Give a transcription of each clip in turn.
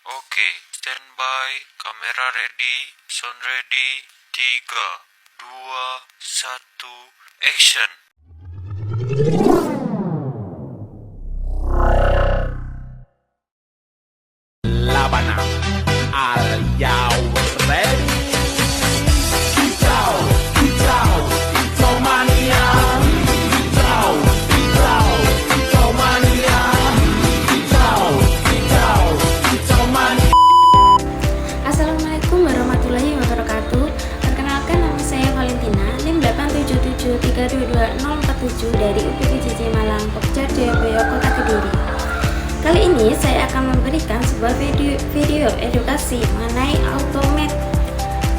Oke, standby, kamera ready, sound ready, 3, 2, 1, action. Labana, are you ready? Mania. Assalamualaikum warahmatullahi wabarakatuh. Perkenalkan, nama saya Valentina, NIM 877322047 dari UPPJJ Malang, Pokjar Jayabaya, Kota Kediri. Kali ini saya akan memberikan sebuah video edukasi mengenai automate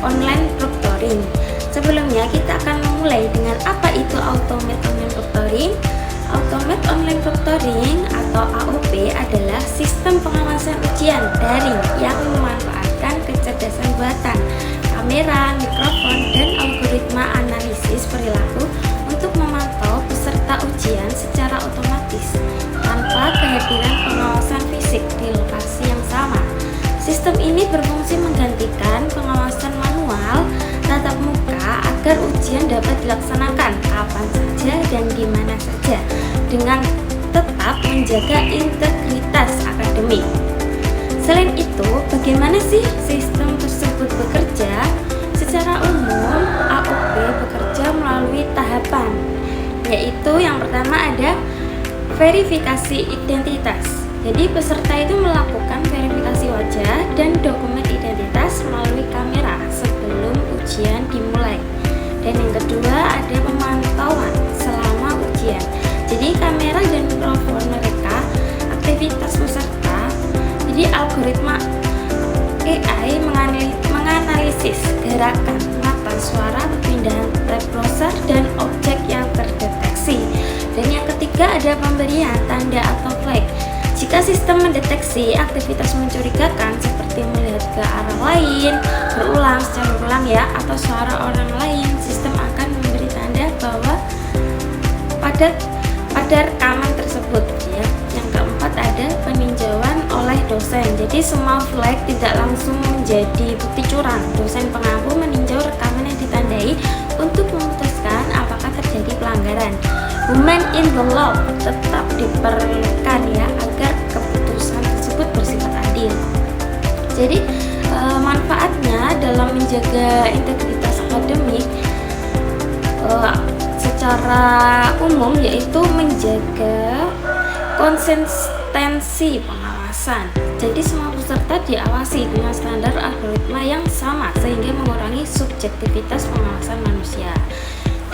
online proctoring. Sebelumnya kita akan memulai dengan apa itu automate online proctoring. Automate online proctoring atau AOP adalah sistem pengawasan ujian daring yang memanfaatkan kecerdasan buatan, kamera, mikrofon, dan algoritma analisis perilaku untuk memantau peserta ujian secara otomatis tanpa kehadiran pengawasan fisik di lokasi yang sama. Sistem ini berfungsi menggantikan pengawasan manual tatap muka agar ujian dapat dilaksanakan kapan saja dan di mana saja dengan tetap menjaga integritas akademik. Selain itu, bagaimana sih sistem tersebut bekerja? Secara umum, AOP bekerja melalui tahapan, yaitu yang pertama ada verifikasi identitas. Jadi peserta itu melakukan verifikasi wajah dan dokumen identitas melalui kamera sebelum ujian dimulai. Dan yang kedua ada pemantauan selama ujian. Jadi kamera dan mikrofon mereka, aktivitas peserta. Jadi algoritma AI menganalisis gerakan mata, suara, perpindahan tab browser dan objek yang terdeteksi. Dan yang ketiga ada pemberian tanda atau flag. Jika sistem mendeteksi aktivitas mencurigakan seperti melihat ke arah lain, berulang secara berulang ya, atau suara orang lain, sistem akan memberi tanda bahwa pada rekaman tersebut ya. Yang keempat ada peninjauan oleh dosen. Jadi semua flag tidak langsung menjadi bukti curang. Dosen pengampu meninjau rekaman yang ditandai untuk memutuskan apakah terjadi pelanggaran. Human in the law tetap diperlukan ya agar keputusan tersebut bersifat adil. Jadi manfaatnya dalam menjaga integritas akademik secara umum yaitu menjaga konsistensi pengawasan. Jadi semua peserta diawasi dengan standar algoritma yang sama sehingga mengurangi subjektivitas pengawasan manusia.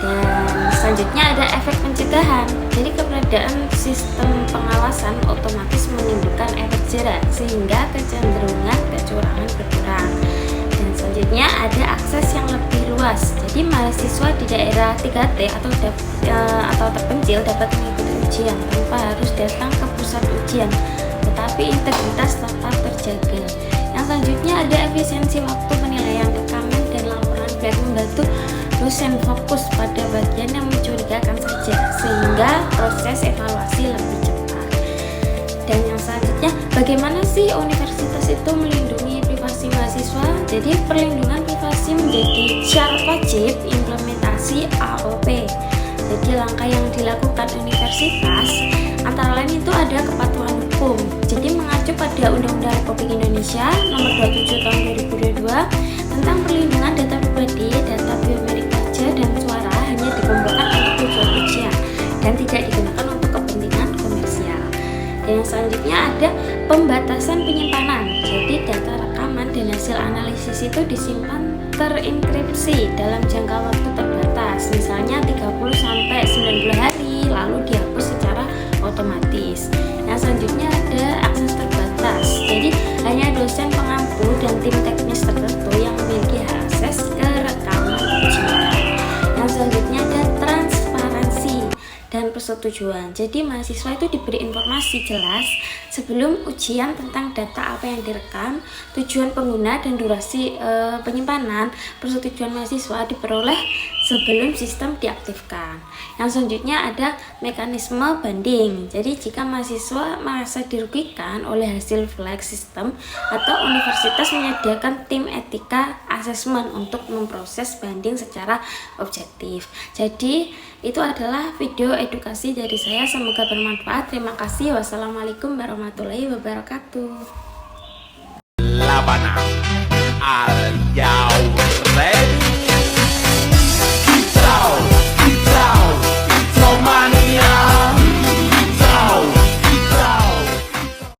Dan selanjutnya ada efek pencegahan. Jadi keberadaan sistem pengawasan otomatis menimbulkan efek jerat sehingga kecenderungan kecurangan berkurang. Dan selanjutnya ada akses yang lebih luas. Jadi mahasiswa di daerah 3T atau terpencil dapat mengikuti ujian tanpa harus datang ke pusat ujian, tetapi integritas tetap terjaga. Yang selanjutnya ada efisiensi waktu penilaian rekaman dan laporan flag membantu dosen fokus pada bagian yang mencurigakan saja sehingga proses evaluasi lebih cepat. Dan yang selanjutnya, bagaimana sih universitas itu melindungi privasi mahasiswa? Jadi perlindungan privasi menjadi syarat wajib implementasi AOP. Jadi langkah yang dilakukan universitas antara lain itu ada kepatuhan hukum. Jadi mengacu pada Undang-Undang Republik Indonesia Nomor 27 Tahun 2022 tentang perlindungan data pribadi, data biometrik wajah dan suara hanya dikumpulkan untuk tujuan ujian dan tidak digunakan untuk kepentingan komersial. Dan yang selanjutnya ada pembatasan penyimpanan. Jadi data rekaman dan hasil analisis itu disimpan terenkripsi dalam jangka waktu terbatas, misalnya 30 sampai 90 hari, lalu dihapus secara otomatis. Yang selanjutnya ada akses terbatas. Jadi hanya dosen pengampu dan tim teknis tertentu yang memiliki akses ke rekaman ujian. Yang selanjutnya ada transparansi dan persetujuan. Jadi mahasiswa itu diberi informasi jelas sebelum ujian tentang data apa yang direkam, tujuan pengguna dan durasi penyimpanan persetujuan mahasiswa diperoleh sebelum sistem diaktifkan. Yang selanjutnya ada mekanisme banding. Jadi jika mahasiswa merasa dirugikan oleh hasil flag sistem atau universitas menyediakan tim etika asesmen untuk memproses banding secara objektif. Jadi itu adalah video edukasi dari saya, semoga bermanfaat. Terima kasih. Wassalamualaikum warahmatullahi wabarakatuh. Labana al Yaw Ready.